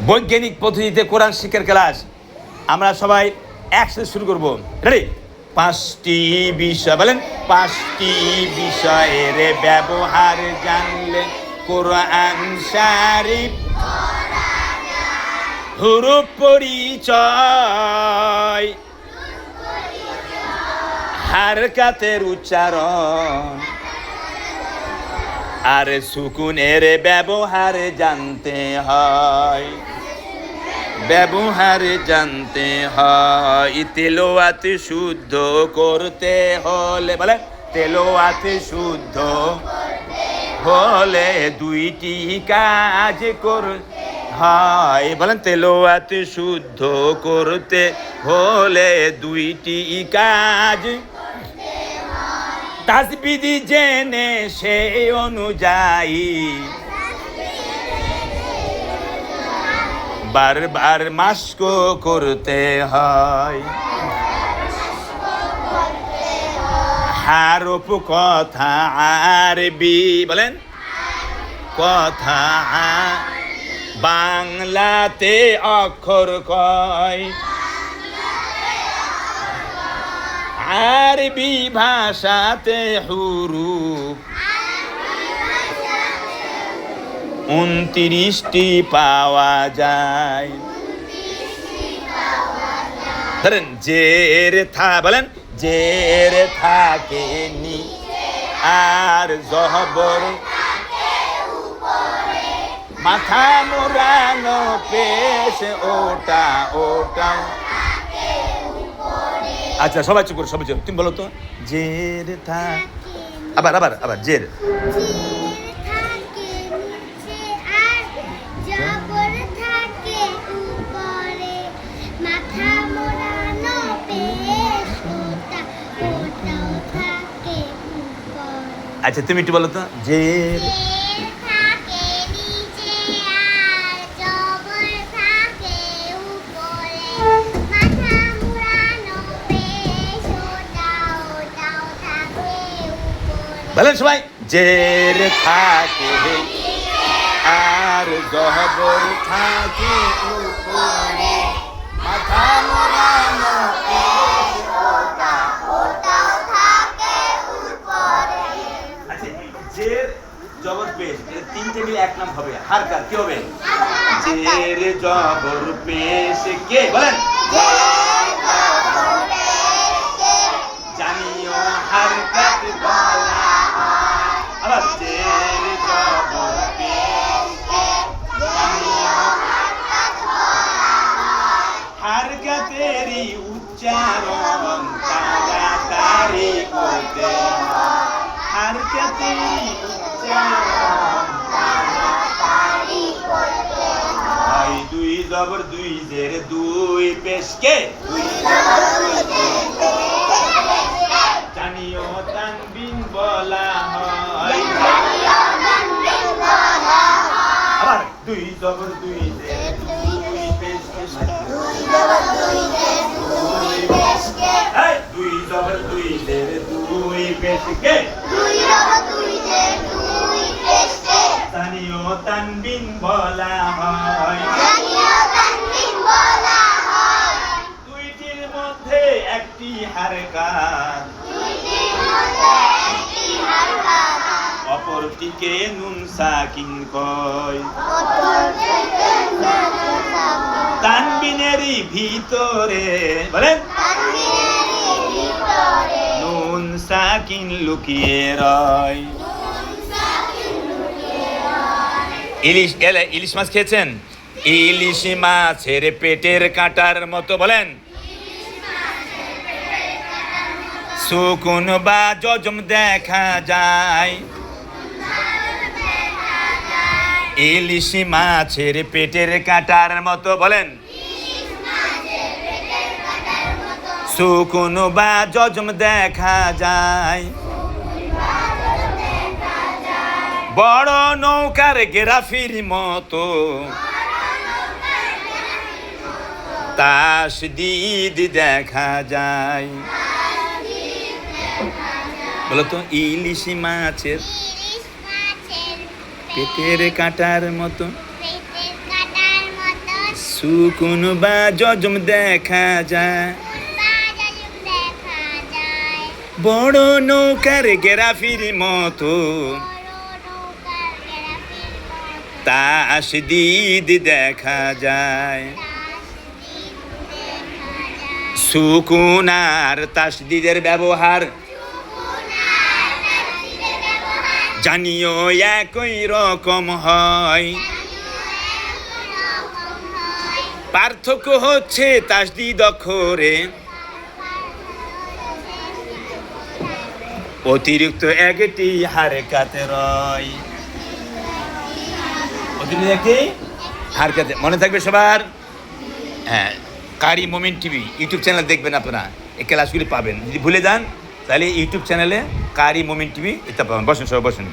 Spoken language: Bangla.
বৈজ্ঞানিক পদ্ধতিতে কোরআন শিক্ষার ক্লাস আমরা সবাই একসাথে শুরু করব। রেডি? 5টি বিষয় বলেন। 5টি বিষয়ের ব্যবহার জানলে কোরআন শরীফ হুরুফ পরিচয়, হারকাতের উচ্চারণ আর সুকুনের ব্যবহার জানতে হয়। ব্যবহার জানতে হয়। তেলাওয়াত শুদ্ধ করতে হলে বলে, তেলাওয়াত শুদ্ধ হলে 2টি কাজ করতে হয়। বলেন, তেলাওয়াত শুদ্ধ করতে হলে 2টি কাজ। তাসবিহ জেনে সেই অনুযায়ী বারবার মাস্ক করতে হয়। হারফ কথা আরবি বলেন, কথা বাংলাতে অক্ষর কয়। আরবি ভাষাতে হুরুফ 29টি পাওয়া যায়। ধরেন, জের থা বলেন, জের থাকে নি আর জবর মাথা মুরানো পেশ ওটা ওটা। আচ্ছা, সবাই চুপ করো, সবাই চুপ। তুমি বলো তো, জের থা আবার আবার আবার জের আচ্ছা, তুমি একটু বলো তো, জের বলেন সবাই, জের থাকে আর জবর থাকে উপরে মাথা মোড়ানো আচ্ছা, জের জবর পেশ 3টে মিলে এক নাম হবে। হারকাত কি হবে? জের জবর পেশ কে বলেন, জানিও হারকাত বলা। আবার জের জবর পেশ জানিও হারকাতেরই উচ্চারণ তাড়াতাড়ি করতে হয়। হারকাতেরই উচ্চারণ তাড়াতাড়ি করতে হয়। 2 জবর 2 জের 2 পেশ কে জানিও তানবিন বলা হয়। আবার 2 জবর 2 জের 2 পেশ পেশ 2 জবর 2 জের 2 পেশ কে জানিও তানবিন বলা হয়। 2টির মধ্যে একটি হারকাত অপরটিকে নুন সাকিন কয়। তানবিনেরই ভিতরে বলেন, নুন সাকিন লুকিয়ে রয়। ইলিশ মাছ খেয়েছেন? ইলিশ মাছের পেটের কাঁটার মতো বলেন, সুকুন বা জজম দেখা যায়। ইলিশ মাছের পেটের কাঁটার মতো বলেন, সুকুন বা জজম দেখা যায়। বড় নৌকার গেরাফির মতো তাসদিদ দেখা যায়। বলো তো, ইলিশ মাছের পেটের কাঁটার মতো সুকুন বা জজম দেখা যায়, বড় নৌকার গেরাফির মতো তাসদিদ দেখা যায়। সুকুন আর তাসদিদের ব্যবহার জানিও একই রকম হয়, পার্থক্য হচ্ছে তাসদিদ অক্ষরে অতিরিক্ত একটি হারকাতে রয়, অতিরিক্ত একটি হারকাতে। মনে থাকবে সবার? হ্যাঁ, কারি মোমেন্ট টিভি ইউটিউব চ্যানেল দেখবেন আপনারা, এই ক্লাসগুলি পাবেন। যদি ভুলে যান তাহলে ইউটিউব চ্যানেলে কারি মোমেন্ট টিভি এটা পাবেন। বসেন সবাই, বসেন।